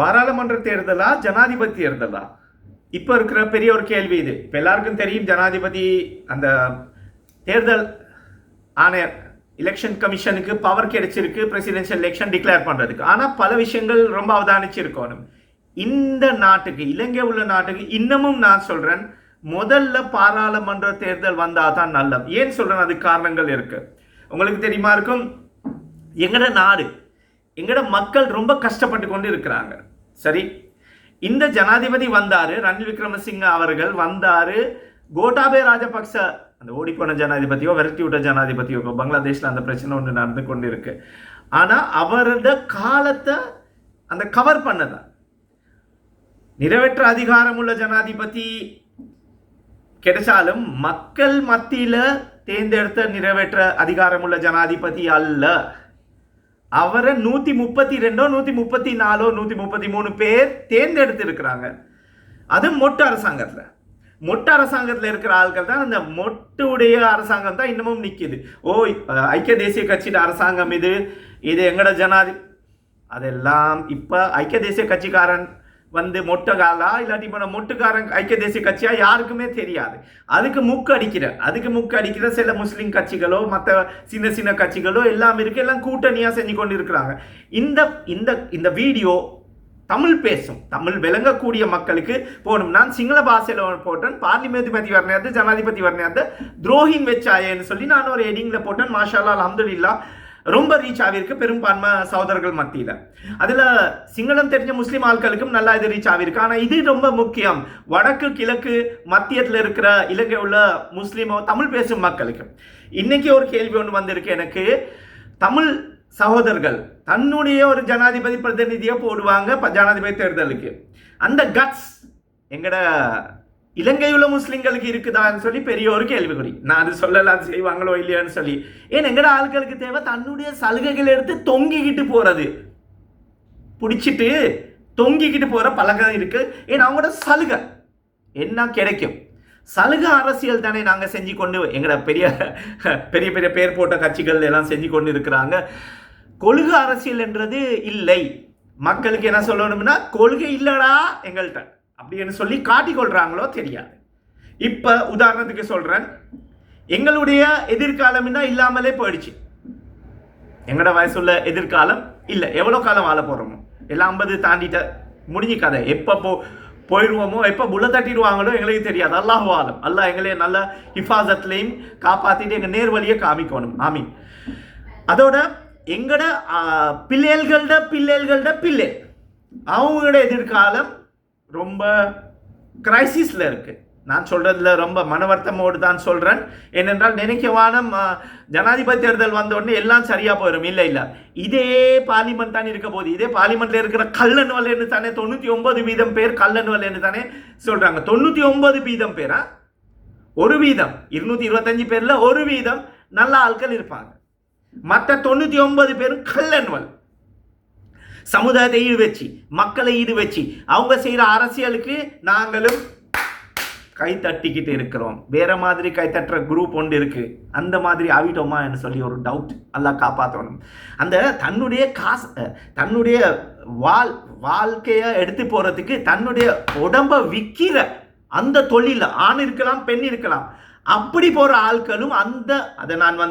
பாராளுமன்ற தேர்தலா ஜனாதிபதி தேர்தலா? இப்போ இருக்கிற பெரிய ஒரு கேள்வி இது. இப்போ எல்லாருக்கும் தெரியும் ஜனாதிபதி அந்த தேர்தல் ஆணையர் எலெக்ஷன் கமிஷனுக்கு பவர் கிடைச்சிருக்கு பிரசிடென்ஷியல் எலெக்ஷன் டிக்ளேர் பண்ணுறதுக்கு. ஆனால் பல விஷயங்கள் ரொம்ப அவதானிச்சிருக்கணும். இந்த நாட்டுக்கு, இலங்கை உள்ள நாட்டுக்கு இன்னமும் நான் சொல்கிறேன், முதல்ல பாராளுமன்ற தேர்தல் வந்தால் தான் நல்லது. ஏன் சொல்கிறேன், அதுக்கு காரணங்கள் இருக்கு. உங்களுக்கு தெரியுமா இருக்கும், எங்கட நாடு, எங்கட மக்கள் ரொம்ப கஷ்டப்பட்டு கொண்டு இருக்கிறாங்க. சரி, இந்த ஜனாதிபதி வந்தாரு, ரணில் விக்ரமசிங்க அவர்கள் வந்தாரு. கோட்டாபே ராஜபக்ச அந்த ஓடிப்போன ஜனாதிபதியோ விரட்டி விட்ட ஜனாதிபதியோ பங்களாதேஷ்ல அந்த பிரச்சனை ஒன்று நடந்து கொண்டு இருக்கு. ஆனா அவரோட காலத்தை அந்த கவர் பண்ணதான். நிறைவேற்ற அதிகாரம் உள்ள ஜனாதிபதி கிடைச்சாலும் மக்கள் மத்தியில தேர்ந்தெடுத்த நிறைவேற்ற அதிகாரம் உள்ள ஜனாதிபதி அல்ல. அவரை 132 134 133 பேர் தேர்ந்தெடுத்து இருக்கிறாங்க. அது மொட்டு அரசாங்கத்தில். மொட்டு அரசாங்கத்தில் இருக்கிற ஆட்கள் தான், அந்த மொட்டுடைய அரசாங்கம் தான் இன்னமும் நிற்கிது. ஐக்கிய தேசிய கட்சியோட அரசாங்கம் இது எங்கட அதெல்லாம் இப்போ ஐக்கிய தேசிய கட்சிக்காரன் வந்து மொட்டைகாலா இல்லாட்டி இப்போ மொட்டுக்காரன் ஐக்கிய தேசிய கட்சியா யாருக்குமே தெரியாது. அதுக்கு முக்கு அடிக்கிற சில முஸ்லீம் கட்சிகளோ மற்ற சின்ன சின்ன கட்சிகளோ எல்லாம் இருக்கு, எல்லாம் கூட்டணியாக செஞ்சு கொண்டு இருக்கிறாங்க. இந்த வீடியோ தமிழ் விளங்கக்கூடிய மக்களுக்கு போகணும். நான் சிங்கள பாஷையில் போட்டேன், பார்லிமெண்ட் வர்ணியாது ஜனாதிபதி வர்ணியாது துரோகின் வச்சாயேன்னு சொல்லி நான் ஒரு ஹெடிங்கில் போட்டேன். மாஷால்லா அல்ஹம்துலில்லாஹ் ரொம்ப ரீச் ஆகிருக்கு பெரும்பான்மை சகோதரர்கள் மத்தியில். அதில் சிங்களம் தெரிஞ்ச முஸ்லீம் ஆட்களுக்கும் நல்லா இது ரீச் ஆகிருக்கு. ஆனால் இது ரொம்ப முக்கியம், வடக்கு கிழக்கு மத்தியத்தில் இருக்கிற இலங்கை உள்ள முஸ்லீமோ தமிழ் பேசும் மக்களுக்கு. இன்னைக்கு ஒரு கேள்வி ஒன்று வந்திருக்கு எனக்கு. தமிழ் சகோதரர்கள் தன்னுடைய ஒரு ஜனாதிபதி பிரதிநிதியை போடுவாங்க ஜனாதிபதி தேர்தலுக்கு. அந்த கட்ஸ் எங்கட இலங்கையுள்ள முஸ்லிம்களுக்கு இருக்குதான்னு சொல்லி பெரிய ஒரு கேள்விக்குறி. நான் அது சொல்லலாம் செய்வாங்களோ இல்லையான்னு சொல்லி. ஏன் எங்கட ஆட்களுக்கு தேவை தன்னுடைய சலுகைகள் எடுத்து தொங்கிக்கிட்டு போறது, பிடிச்சிட்டு தொங்கிக்கிட்டு போற பழக்கம் இருக்கு. ஏன் அவங்களோட சலுகை என்ன கிடைக்கும்? சலுகை அரசியல் தானே நாங்க செஞ்சு கொண்டு எங்கட பெரிய பெரிய பேர் போட்ட கட்சிகள் எல்லாம் செஞ்சு கொண்டு இருக்கிறாங்க. கொள்கை அரசியல் என்றது இல்லை. மக்களுக்கு என்ன சொல்லணும்னா, கொள்கை இல்லடா எங்கள்கிட்ட அப்படின்னு சொல்லி காட்டிக்கொள்றாங்களோ தெரியாது. இப்ப உதாரணத்துக்கு சொல்றேன், எங்களுடைய எதிர்காலம் தான் இல்லாமலே போயிடுச்சு. எங்களோட வயசுள்ள எதிர்காலம் இல்லை. எவ்வளவு காலம் வாழ போறோமோ எல்லாம் 50 தாண்டிட்ட முடிஞ்சு கதை. எப்போ போயிடுவோமோ எப்போ புள்ள தட்டிடுவாங்களோ எங்களுக்கு தெரியாது. அல்லாஹ் ஆலம். அல்லாஹ் எங்களே நல்ல ஹிஃபாசத்லையும் காப்பாத்திட்டு எங்க நேர் வழியை காமிக்கணும். ஆமீன். அதோட எங்கட பிள்ளைகளோட பிள்ளை அவங்களோட எதிர்காலம் ரொம்ப கிரைசிஸ்ல இருக்கு. நான் சொல்றதுல ரொம்ப மனவர்த்தமோடு தான் சொல்றேன். ஏனென்றால் நினைக்கவானம் ஜனாதிபதி தேர்தல் வந்த உடனே எல்லாம் சரியா போயிடும். இல்லை, இதே பார்லிமெண்ட் தான் இருக்க போகுது. இதே பார்லிமெண்ட்ல இருக்கிற கள்ளன் வல்லேன்னு தானே 99% பேர் கள்ளன் வல்லேன்னு தானே சொல்றாங்க. 99% பேரா, ஒரு வீதம் 225 பேர்ல ஒரு வீதம் நல்ல ஆட்கள் இருப்பாங்க. மற்ற 99 பேரும் கள்ளன்வல். சமுதாயத்தை ஈடு வச்சு, மக்களை ஈடு வச்சு அவங்க செய்யற அரசியலுக்கு நாங்களும் கை தட்டிக்கிட்டு இருக்கிறோம். வேற மாதிரி கை தட்டுற குரூப் ஒன்று இருக்கு. அந்த மாதிரி ஆவிட்டோமா என்று சொல்லி ஒரு டவுட். எல்லாம் காப்பாற்றணும். அந்த தன்னுடைய காசு, தன்னுடைய வாழ்க்கையை எடுத்து போறதுக்கு தன்னுடைய உடம்ப விற்கிற அந்த தொழில ஆண் இருக்கலாம் பெண் இருக்கலாம், அப்படி போற ஆட்களும் அதை நான்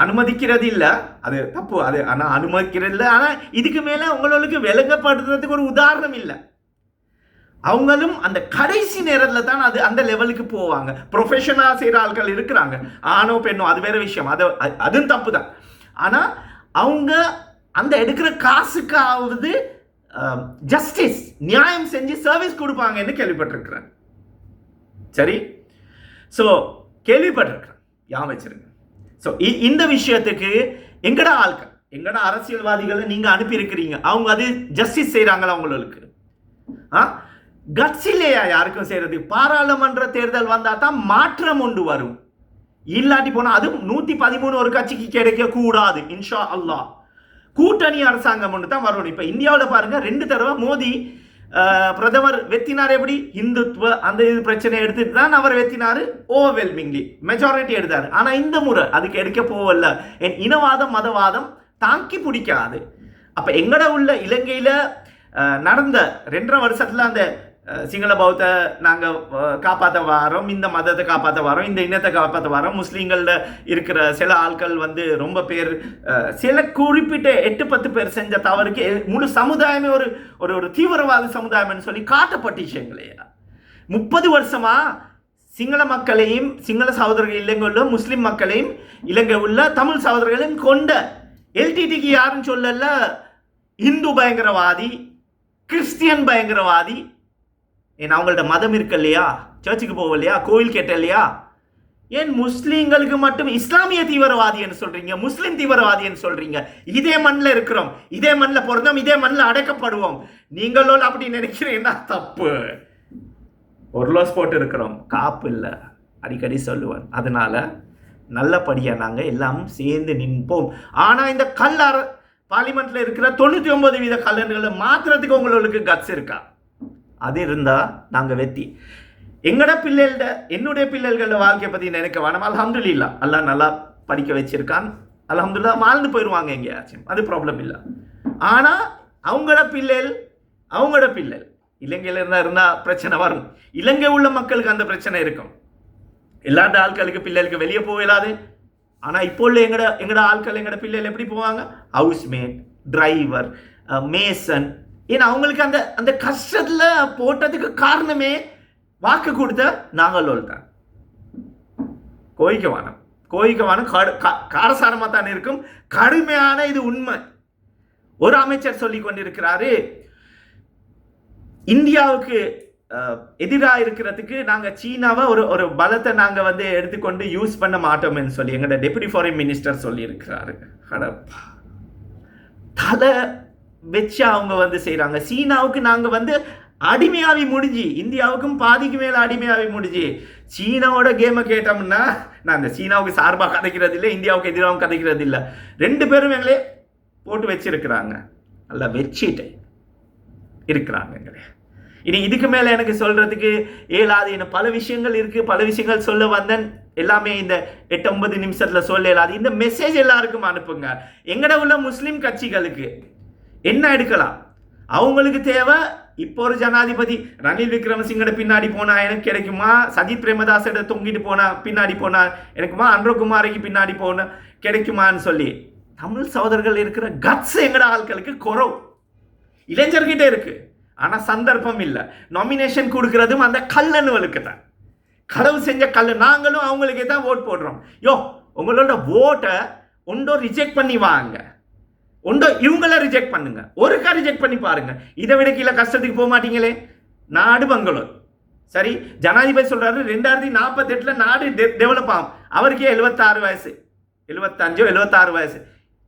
அனுமதிக்கிறது இல்லை. அது தப்பு. அது ஆனால் அனுமதிக்கிறது இல்லை. ஆனால் இதுக்கு மேலே உங்களுக்கு விளங்கப்படுத்துறதுக்கு ஒரு உதாரணம் இல்லை. அவங்களும் அந்த கடைசி நேரத்தில் தான் அந்த லெவலுக்கு போவாங்க. ப்ரொஃபஷனலாக செய்கிற ஆட்கள் இருக்கிறாங்க, ஆணோ பெண்ணோ, அது வேற விஷயம். அதுவும் தப்பு தான். ஆனால் அவங்க அந்த எடுக்கிற காசுக்காவது ஜஸ்டிஸ் நியாயம் செஞ்சு சர்வீஸ் கொடுப்பாங்கன்னு கேள்விப்பட்டிருக்கிறேன். சரி, ஸோ கேள்விப்பட்டிருக்கிறேன், ஞாபகம் வச்சிருங்க. ஸோ இந்த விஷயத்துக்கு எங்கட ஆட்கள், எங்கட அரசியல்வாதிகளை நீங்க அனுப்பி இருக்கிறீங்க, அவங்க அது ஜஸ்டிஸ் செய்யறாங்களா உங்களுக்கு? கட்ஸ் இல்லையா யாருக்கும் செய்யறது? பாராளுமன்ற தேர்தல் வந்தா தான் மாற்றம் ஒன்று வரும். இல்லாட்டி போனா அது 113 ஒரு கட்சிக்கு கிடைக்க கூடாது. இன்ஷா அல்லாஹ் கூட்டணி அரசாங்கம் ஒன்று தான் வரணும். இப்ப இந்தியாவில் பாருங்க, 2 தடவை மோடி பிரதமர் வெத்தினார். எப்படி? இந்துத்துவ அந்த இது பிரச்சனை எடுத்துட்டு தான் அவர் வெத்தினாரு. ஓவர்வெல்மிங்லி மெஜாரிட்டி எடுத்தாரு. ஆனா இந்த முறை அதுக்கு எடுக்க போவல்ல. என் இனவாதம் மதவாதம் தாக்கி பிடிக்காது. அப்ப எங்கட உள்ள இலங்கையில நடந்த 2.5 வருஷத்துல அந்த சிங்கள பௌத்த நாங்கள் காப்பாற்ற வாரோம், இந்த மதத்தை காப்பாற்ற வாரோம், இந்த இனத்தை காப்பாற்ற வாரோம், முஸ்லீம்களில் இருக்கிற சில ஆட்கள் வந்து ரொம்ப பேர் சில குறிப்பிட்ட 8-10 பேர் செஞ்ச தவறுக்கு முழு சமுதாயமே ஒரு ஒரு தீவிரவாத சமுதாயம்னு சொல்லி காட்டப்பட்டுச்சுங்களே. 30 வருஷமா சிங்கள மக்களையும் சிங்கள சகோதரர்கள் இலங்கை உள்ள முஸ்லீம் மக்களையும் இலங்கை உள்ள தமிழ் சகோதரர்களையும் கொண்ட எல்டிடிக்கு யாருன்னு சொல்லல இந்து பயங்கரவாதி, கிறிஸ்டியன் பயங்கரவாதி. ஏன்னா அவங்கள்ட்ட மதம் இருக்கு இல்லையா, சர்ச்சுக்கு போக இல்லையா, கோயில் கேட்ட இல்லையா. ஏன் முஸ்லீம்களுக்கு மட்டும் இஸ்லாமிய தீவிரவாதி என்று சொல்றீங்க, முஸ்லீம் தீவிரவாதி என்று சொல்றீங்க? இதே மண்ணில் இருக்கிறோம், இதே மண்ணில் பிறந்தோம், இதே மண்ணில் அடைக்கப்படுவோம். நீங்களோட அப்படி நினைக்கிறீங்கன்னா தப்பு. ஒரு லோஸ் போட்டு இருக்கிறோம், காப்பு இல்லை, அடிக்கடி சொல்லுவேன். அதனால நல்லபடியாக நாங்கள் எல்லாம் சேர்ந்து நிற்போம். ஆனால் இந்த பார்லிமெண்ட்ல இருக்கிற 99% கல்லன்களை மாற்றுறதுக்கு உங்களுக்கு கட்ஸ் இருக்கா? அது இருந்தால் நாங்கள் வெற்றி. எங்கட பிள்ளைகள என்னுடைய பிள்ளைகளோட வாழ்க்கையை பற்றி நினைக்க வேணாம். அல்ஹம்துலில்லாஹ் அல்லாஹ் நல்லா படிக்க வச்சிருக்கான், அல்ஹம்துலில்லாஹ் வாழ்ந்து போயிடுவாங்க எங்கேயாச்சும், அது ப்ராப்ளம் இல்லை. ஆனால் அவங்களோட பிள்ளை இலங்கையில் இருந்தால் பிரச்சனை வரும். இலங்கை உள்ள மக்களுக்கு அந்த பிரச்சனை இருக்கும். எல்லா ஆட்களுக்கு பிள்ளைகளுக்கு வெளியே போகலாது. ஆனால் இப்போ உள்ள எங்கட ஆட்கள் எங்கட பிள்ளைகள் எப்படி போவாங்க? Housemate, driver, Mason. ஏன்னா அவங்களுக்கு அந்த அந்த கஷ்டத்தில் போட்டதுக்கு காரணமே வாக்கு கொடுத்த நாங்கள் தான். கோயிக்கவானம் காரசாரமாக தான் இருக்கும். கடுமையான இது உண்மை. ஒரு அமைச்சர் சொல்லி கொண்டிருக்கிறாரு, இந்தியாவுக்கு எதிராக இருக்கிறதுக்கு நாங்கள் சீனாவை ஒரு பலத்தை நாங்கள் வந்து எடுத்துக்கொண்டு யூஸ் பண்ண மாட்டோம்னு சொல்லி எங்களோட டெபுட்டி ஃபாரின் மினிஸ்டர் சொல்லியிருக்கிறாரு. தலை வச்சு அவங்க வந்து செய்கிறாங்க. சீனாவுக்கு நாங்கள் வந்து அடிமையாகி முடிஞ்சு, இந்தியாவுக்கும் பாதிக்கு மேலே அடிமையாகி முடிஞ்சு. சீனாவோட கேமை கேட்டோம்னா நான் இந்த சீனாவுக்கு சார்பாக கதைக்கிறது இல்லை, இந்தியாவுக்கு எதிராகவும் கதைக்கிறது இல்லை. 2 பேரும் எங்களே போட்டு வச்சிருக்கிறாங்க, நல்லா வச்சுட்டு இருக்கிறாங்க. இனி இதுக்கு மேலே எனக்கு சொல்கிறதுக்கு ஏலாது. என்ன பல விஷயங்கள் இருக்குது, பல விஷயங்கள் சொல்ல வந்தேன். எல்லாமே இந்த 8-9 நிமிஷத்தில் சொல்ல இயலாது. இந்த மெசேஜ் எல்லாருக்கும் அனுப்புங்க. எங்கட உள்ள முஸ்லீம் கட்சிகளுக்கு என்ன எடுக்கலாம்? அவங்களுக்கு தேவை இப்போ ஒரு ஜனாதிபதி ரணில் விக்ரமசிங்கோட பின்னாடி போனா எனக்கு கிடைக்குமா? சஜித் பிரேமதாசோட தொங்கிட்டு போனா பின்னாடி போனா எனக்குமா? அன்ரோகுமாரிக்கு பின்னாடி போனா கிடைக்குமான்னு சொல்லி தமிழ் சகோதரர்கள் இருக்கிற கட்ஸ் எங்கட ஆட்களுக்கு குறவு. இளைஞர்கிட்ட இருக்கு, ஆனால் சந்தர்ப்பம் இல்லை. நாமினேஷன் கொடுக்கறதும் அந்த கல்லனுவலுக்கு தான். களவு செஞ்ச கல்லு. நாங்களும் அவங்களுக்கே தான் ஓட் போடுறோம். உங்களோட ஓட்டை ஒன்றோ ரிஜெக்ட் பண்ணி வாங்க, ஒன்றோ இவங்கள ரிஜெக்ட் பண்ணுங்க. ஒருக்கா ரிஜெக்ட் பண்ணி பாருங்க. இதை விட கீழே கஷ்டத்துக்கு போக மாட்டீங்களே. நாடு பங்களூர் சரி, ஜனாதிபதி சொல்றாரு 2048 நாடு டெவலப் ஆகும். அவருக்கே 76 வயசு, 75 76 வயசு.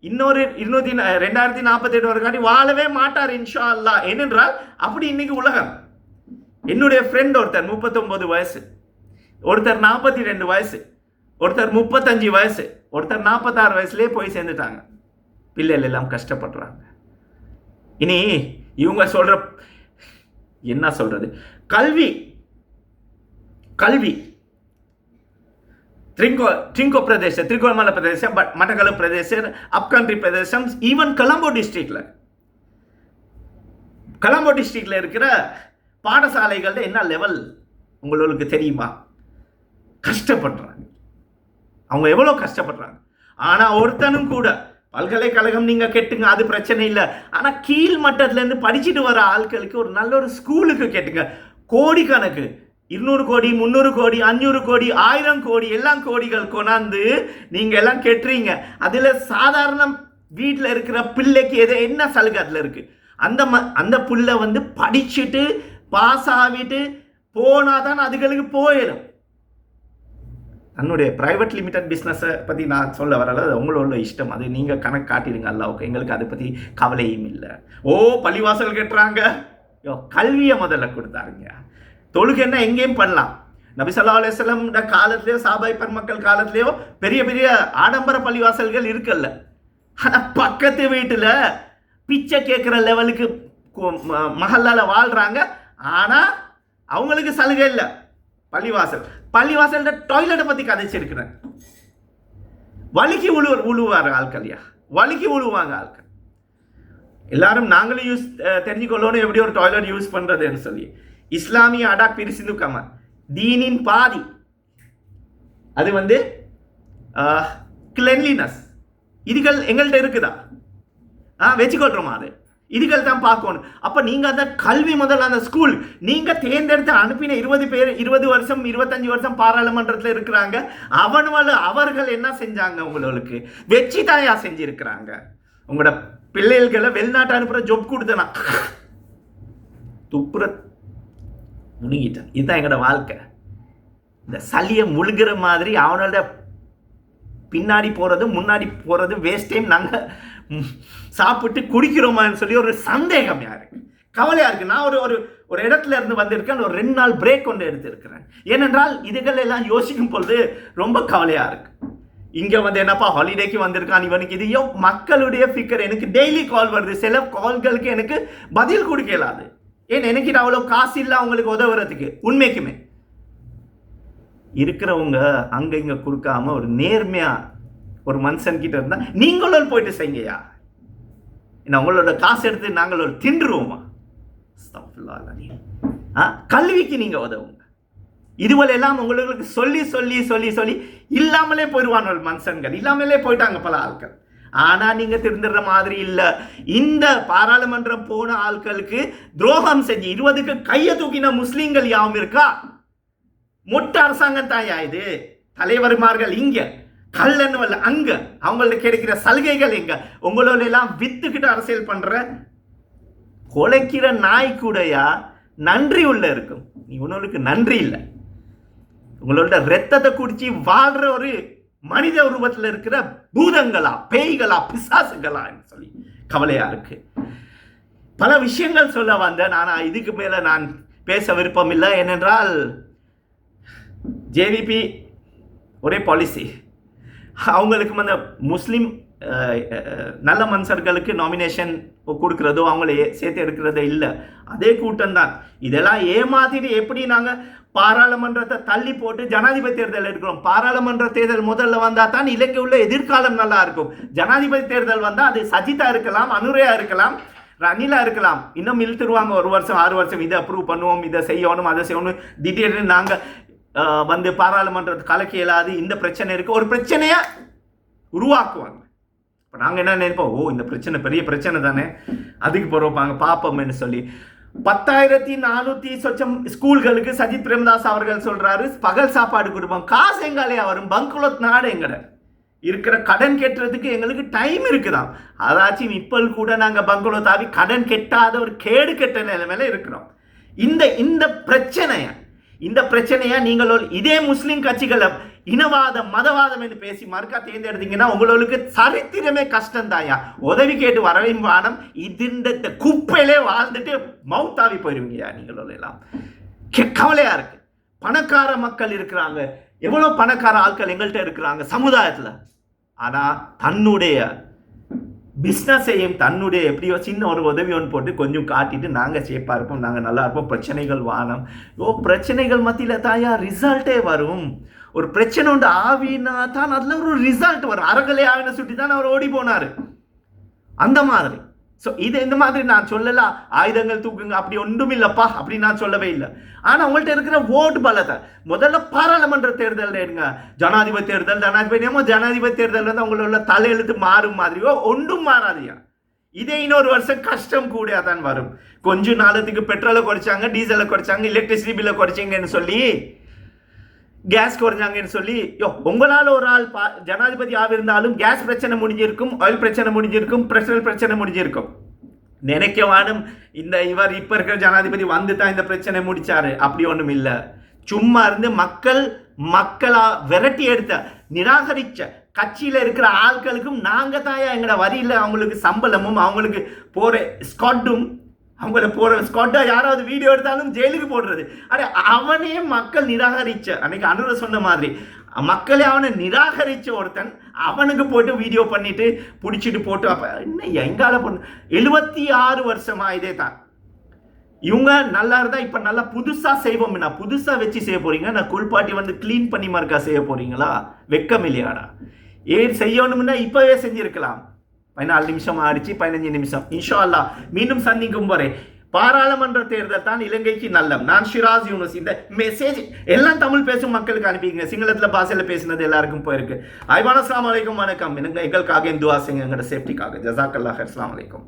இன்னொரு 2048 வரைக்காட்டி வாழவே மாட்டார் இன்ஷா அல்லாஹ். ஏனென்றால் அப்படி இன்னைக்கு உலகம். என்னுடைய ஃப்ரெண்ட் ஒருத்தர் 39 வயசு, ஒருத்தர் 42 வயசு, ஒருத்தர் 35 வயசு, ஒருத்தர் 46 வயசுலேயே போய் சேர்ந்துட்டாங்க. பிள்ளைகள் எல்லாம் கஷ்டப்படுறாங்க. இனி இவங்க சொல்ற என்ன சொல்றது? கல்வி ட்ரிங்கோ பிரதேசம், திரிகோணமலை பிரதேசம், மட்டக்களப்பு பிரதேசம், அப்கண்ட்ரி பிரதேசம், ஈவன் கொலம்போ டிஸ்ட்ரிக்ட்ல இருக்கிற பாடசாலைகள்ல என்ன லெவல் உங்களுக்கு தெரியுமா? கஷ்டப்படுறாங்க. அவங்க எவ்வளவு கஷ்டப்படுறாங்க. ஆனா ஒருத்தனும் கூட பல்கலைக்கழகம் நீங்க கெட்டுங்க, அது பிரச்சனை இல்லை. ஆனா கீழ் மட்டத்துல இருந்து படிச்சுட்டு வர ஆட்களுக்கு ஒரு நல்ல ஒரு ஸ்கூலுக்கு கேட்டுங்க. கோடிக்கணக்கு 200 கோடி, 300 கோடி, 500 கோடி, 1000 கோடி எல்லாம் கோடிகள் கொண்டாந்து நீங்க எல்லாம் கெட்டுறீங்க. அதுல சாதாரண வீட்டில் இருக்கிற பிள்ளைக்கு என்ன சலுகை அதுல இருக்கு? அந்த புள்ள வந்து படிச்சுட்டு பாஸ் ஆகிட்டு போனாதான் அதுகளுக்கு போயிடும். தன்னுடைய பிரைவேட் லிமிடெட் பிஸ்னஸை பற்றி நான் சொல்ல வரல, அது உங்களோட இஷ்டம். அது நீங்கள் கணக்கு காட்டிடுங்க அல்லாவுக்கு, எங்களுக்கு அதை பற்றி கவலையும் இல்லை. பள்ளிவாசல் கட்டுறாங்க. கல்வியை முதல்ல கொடுத்தாருங்க. தொழுகைன்னா எங்கேயும் பண்ணலாம். நபி ஸல்லல்லாஹு அலைஹி வஸல்லம் காலத்திலேயோ சாபாய் பெருமக்கள் காலத்திலேயோ பெரிய பெரிய ஆடம்பர பள்ளிவாசல்கள் இருக்குல்ல. ஆனால் பக்கத்து வீட்டில் பிச்சை கேட்குற லெவலுக்கு மஹல்லால வாழ்கிறாங்க. ஆனால் அவங்களுக்கு சலுகை இல்லை. பள்ளிவாசல் டாய்லெட்டை பற்றி கதைச்சிருக்கிறேன். வலிக்கு உழுவார் ஆட்கள்யா, வலிக்கு உழுவாங்க ஆட்கள். எல்லாரும் நாங்களும் தெரிஞ்சுக்கொள்ளணும் எப்படி ஒரு டாய்லெட் யூஸ் பண்ணுறதுன்னு சொல்லி. இஸ்லாமிய அடாக் பிரிசிந்துக்காம தீனின் பாதி அது வந்து கிளென்லினஸ். இதுகள் எங்கள்கிட்ட இருக்குதா? வச்சுக்கொள்றோமா? அது இதுகள் தான் பார்க்கணும். அப்போ நீங்கள் அந்த கல்வி முதல்ல அந்த ஸ்கூல் நீங்கள் தேர்ந்தெடுத்து அனுப்பின 20 பேர் 20 வருஷம் 25 வருஷம் பாராளுமன்றத்தில் இருக்கிறாங்க. அவர்கள் என்ன செஞ்சாங்க? உங்களுக்கு வெற்றி தாயா செஞ்சிருக்கிறாங்க. உங்களோட பிள்ளைகளை வெளிநாட்டு அனுப்புகிற ஜொப் கொடுத்தனா துப்புற முழுங்கிட்டேன். இதுதான் எங்களோட வாழ்க்கை. இந்த சளியை முழுகிற மாதிரி அவனோட பின்னாடி போகிறது முன்னாடி போகிறது வேஸ்ட் டைம். நாங்கள் சாப்பிட்டு குடிக்கிறோமான்னு சொல்லி ஒரு சந்தேகம் யாருக்கு கவலையாக இருக்குது. நான் ஒரு இடத்துல இருந்து வந்திருக்கேன். ஒரு 2 நாள் பிரேக் கொண்டு எடுத்திருக்கிறேன். ஏனென்றால் இதுகள் எல்லாம் யோசிக்கும் பொழுது ரொம்ப கவலையாக இருக்கு. இங்கே வந்து என்னப்பா ஹாலிடேக்கு வந்திருக்கான் இவனுக்கு இது மக்களுடைய ஃபிக்கர். எனக்கு டெய்லி கால் வருது. சில கால்களுக்கு எனக்கு பதில் கொடுக்கலாது. ஏன் எனக்கு அவ்வளோ காசு இல்லை அவங்களுக்கு உதவுறதுக்கு. உண்மைக்குமே இருக்கிறவங்க அங்கே இங்கே கொடுக்காம ஒரு நேர்மையாக ஒரு மனுஷன் கிட்ட இருந்தால் நீங்களும் போயிட்டு செய்யுங்கய்யா. உங்களோட காசு எடுத்து நாங்கள் ஒரு தின்றுவோமா? கல்விக்கு நீங்கள் உதவுங்க. இதுவரை எல்லாம் உங்களுக்கு சொல்லி சொல்லி சொல்லி சொல்லி இல்லாமலே போயிடுவாங்க மனுஷன்கள். இல்லாமலே போயிட்டாங்க பல ஆட்கள். ஆனால் நீங்கள் திருந்துற மாதிரி இல்லை. இந்த பாராளுமன்றம் போன ஆட்களுக்கு துரோகம் செஞ்சு 20க்கு கையை தூக்கின முஸ்லீம்கள் யாவும் இருக்கா? மொட்டை அரசாங்கம் தாயா இது. தலைவர்மார்கள் இங்க கல்லன்னு அங்க அவங்களுக்கு கிடைக்கிற சலுகைகள் எங்க? உங்களோட எல்லாம் வித்துக்கிட்டு அரசியல் பண்ற கொலைக்கிற நாய் கூடயா நன்றி உள்ள இருக்கும். நீ உன்னோருக்கு நன்றி இல்லை. உங்களோட ரத்தத்தை குடிச்சு வாழ்ற ஒரு மனித உருவத்தில் இருக்கிற பூதங்களா பேய்களா பிசாசுகளா சொல்லி கவலையா இருக்கு. பல விஷயங்கள் சொல்ல வந்தேன். ஆனால் இதுக்கு மேல நான் பேச விருப்பம் இல்லை. ஏனென்றால் ஜேவிபி ஒரே பாலிசி. அவங்களுக்கு அந்த முஸ்லீம் நல்ல மனுஷர்களுக்கு நாமினேஷன் கொடுக்குறதோ அவங்கள சேர்த்து எடுக்கிறதோ இல்லை. அதே கூட்டம் தான் இதெல்லாம் ஏமாத்திட்டு எப்படி நாங்கள் பாராளுமன்றத்தை தள்ளி போட்டு ஜனாதிபதி தேர்தல் எடுக்கிறோம். பாராளுமன்ற தேர்தல் முதல்ல வந்தால் தான் இலங்கை உள்ள எதிர்காலம் நல்லா இருக்கும். ஜனாதிபதி தேர்தல் வந்தால் அது சஜிதா இருக்கலாம், அனுரையா இருக்கலாம், ரணிலா இருக்கலாம். இன்னும் இழுத்துருவாங்க 1 வருஷம் 6 வருஷம். இதை அப்ரூவ் பண்ணுவோம், இதை செய்யணும், அதை செய்யணும். திடீர்னு நாங்கள் வந்து பாராளுமன்றத்தை கலக்க இயலாது. இந்த பிரச்சனை இருக்கு, ஒரு பிரச்சனையை உருவாக்குவாங்க. இப்போ நாங்கள் என்ன நினைப்போம், இந்த பிரச்சனை பெரிய பிரச்சனை தானே, அதுக்கு போகிறோப்பாங்க பார்ப்போம்னு சொல்லி 10,400 சொச்சம் ஸ்கூல்களுக்கு சஜித் பிரேமதாஸ் அவர்கள் சொல்றாரு பகல் சாப்பாடு கொடுப்போம். காசு எங்காலையா வரும்? பங்குலத் நாடு எங்கட இருக்கிற கடன் கெட்டுறதுக்கு எங்களுக்கு டைம் இருக்குதான். அதாச்சும் இப்போ கூட நாங்கள் பங்குலத்தாவி கடன் கெட்டாத ஒரு கேடு கெட்ட நிலைமையில இருக்கிறோம். இந்த பிரச்சனையை நீங்கள் இதே முஸ்லீம் கட்சிகளை இனவாதம் மதவாதம் என்று பேசி மறுக்கா தேர்ந்தெடுத்தீங்கன்னா உங்களுக்கு சரித்திரமே கஷ்டம் தாயா. உதவி கேட்டு வரவையும் வானம் இந்த குப்பையிலே வாழ்ந்துட்டு மவுத்தாவி போயிருவீங்கயா. நீங்கள் எல்லாம் கவலையா இருக்கு. பணக்கார மக்கள் இருக்கிறாங்க, எவ்வளவு பணக்கார ஆட்கள் எங்கள்கிட்ட இருக்கிறாங்க சமுதாயத்தில். ஆனா தன்னுடைய பிஸ்னஸையும் தன்னுடைய எப்படியோ சின்ன ஒரு உதவி ஒன்று போட்டு கொஞ்சம் காட்டிட்டு நாங்கள் சேஃபாக இருப்போம், நாங்கள் நல்லா இருப்போம், பிரச்சனைகள் வானம். பிரச்சனைகள் மத்தியில் தாயா ரிசல்ட்டே வரும். ஒரு பிரச்சனை உண்டு ஆவினா தான் அதில் ஒரு ரிசல்ட் வரும். அறகலை ஆவினை சுட்டி தான் அவர் ஓடி போனார். அந்த மாதிரி ஸோ இந்த மாதிரி நான் சொல்லலாம் ஆயுதங்கள் தூக்குங்க அப்படி ஒன்றும் இல்லைப்பா அப்படி நான் சொல்லவே இல்லை. ஆனால் உங்கள்கிட்ட இருக்கிற ஓட்டு பலத்தை முதல்ல பாராளுமன்ற தேர்தல் எடுங்க. ஜனாதிபதி தேர்தல் வந்து உங்களோட தலையெழுத்து மாறும் மாதிரியோ ஒன்றும் மாறாதியா. இதே இன்னொரு வருஷம் கஷ்டம் கூட தான் வரும். கொஞ்ச நாளத்துக்கு பெட்ரோலை குறைச்சாங்க, டீசலை குறைச்சாங்க, எலக்ட்ரிசிட்டி பில்லை குறைச்சிங்கன்னு சொல்லி, கேஸ் குறைஞ்சாங்கன்னு சொல்லி, உங்களால் ஒரு ஆள் ஜனாதிபதி ஆகிருந்தாலும் கேஸ் பிரச்சனை முடிஞ்சிருக்கும், ஆயில் பிரச்சனை முடிஞ்சிருக்கும், பெட்ரோல் பிரச்சனை முடிஞ்சிருக்கும். நினைக்க வேணும் இவர் இப்ப இருக்கிற ஜனாதிபதி வந்து தான் இந்த பிரச்சனை முடிச்சாரு. அப்படி ஒன்றும் இல்லை. சும்மா இருந்து மக்களா விரட்டி எடுத்த நிராகரிச்ச கட்சியில் இருக்கிற ஆட்களுக்கும் நாங்கள் தாயா எங்களோட வரியில் அவங்களுக்கு சம்பளமும் அவங்களுக்கு போகிற ஸ்காட்டும் அவங்கள போகிற ஸ்காட்டா யாராவது வீடியோ எடுத்தாலும் ஜெயிலுக்கு போடுறது. அடே அவனே மக்கள் நிராகரிச்ச அன்னைக்கு அனுர சொன்ன மாதிரி மக்களே அவனை நிராகரிச்ச ஒருத்தன் அவனுக்கு போட்டு வீடியோ பண்ணிட்டு பிடிச்சிட்டு போட்டு அப்ப இன்னும் எங்கால பொண்ணு 76 வருஷமா இதே தான். இவங்க நல்லா இருந்தா இப்ப நல்லா புதுசா செய்வோம். நான் புதுசா வச்சு செய்ய போறீங்க, நான் குளிப்பாட்டி வந்து கிளீன் பண்ணி மறுக்கா செய்ய போறீங்களா? வெக்கம் இல்லையாடா? ஏன் செய்யணும்னா இப்பவே செஞ்சிருக்கலாம். 14 நிமிஷம் ஆயிடுச்சு, 15 நிமிஷம். இன்ஷா அல்லாஹ் மீண்டும் சந்திக்கும் வரை பாராளுமன்ற தேர்தல் தான் இலங்கைக்கு நல்லம். நான் ஷிராஸ் யூனுஸ். இந்த மெசேஜ் எல்லாம் தமிழ் பேசும் மக்களுக்கு அனுப்பிங்க. சிங்களத்தில் பாஷையில் பேசினது எல்லாருக்கும் போயிருக்கு. ஐவான் அஸ்ஸலாமு அலைக்கும், வணக்கம். எங்களுக்காக துஆ செய்யுங்க, எங்களோட சேஃப்டிக்காக. ஜஸாக்கல்லாஹ். அஸ்ஸலாமு அலைக்கும்.